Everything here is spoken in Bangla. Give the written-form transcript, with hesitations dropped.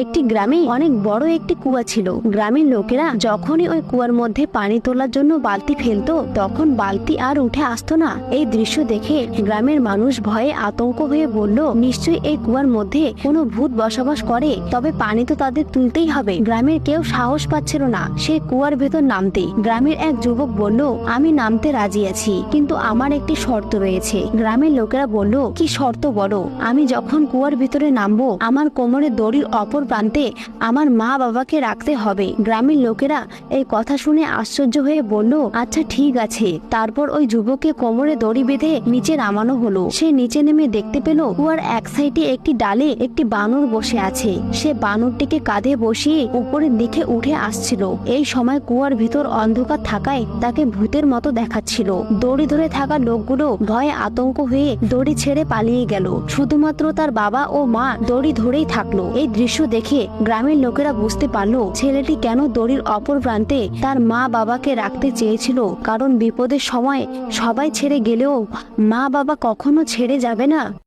একটি গ্রামে অনেক বড় একটি কুয়া ছিল। গ্রামের লোকেরা যখনই ওই কুয়ার মধ্যে পানি তোলার জন্য বালতি ফেলতো তখন বালতি আর উঠে আসতো না। এই দৃশ্য দেখে গ্রামের মানুষ ভয়ে আতঙ্ক হয়ে বলল, নিশ্চয়ই এই কুয়ার মধ্যে কোনো ভূত বসবাস করে, তবে পানি তো তাদের তুলতেই হবে। গ্রামের কেউ সাহস পাচ্ছিল না সে কুয়ার ভেতর নামতে। গ্রামের এক যুবক বলল, আমি নামতে রাজি আছি, কিন্তু আমার একটি শর্ত রয়েছে। গ্রামের লোকেরা বলল, কি শর্ত বলো? আমি যখন কুয়ার ভিতরে নামবো আমার কোমরে দড়ির অপর প্রান্তে আমার মা বাবাকে রাখতে হবে। গ্রামের লোকেরা এই কথা শুনে আশ্চর্য হয়ে বলল, আচ্ছা ঠিক আছে। তারপর ওই যুবককে কোমরে দড়ি বেঁধে নিচে নামানো হলো। সে নিচে নেমে দেখতে পেল কুয়ার এক সাইডে একটি ডালে একটি বানর বসে আছে। সে বানরটিকে কাঁধে বসিয়ে উপরের দিকে উঠে আসছিল। এই সময় কুয়ার ভিতর অন্ধকার থাকায় তাকে ভূতের মতো দেখাচ্ছিল। দড়ি ধরে থাকা লোকগুলো ভয়ে আতঙ্ক হয়ে দড়ি ছেড়ে পালিয়ে গেল। শুধুমাত্র তার বাবা ও মা দড়ি ধরেই থাকলো। এই দৃশ্য দেখে গ্রামের লোকেরা বুঝতে পারলো ছেলেটি কেন দড়ির অপর প্রান্তে তার মা বাবাকে রাখতে চেয়েছিল। কারণ বিপদের সময় সবাই ছেড়ে গেলেও মা বাবা কখনো ছেড়ে যাবে না।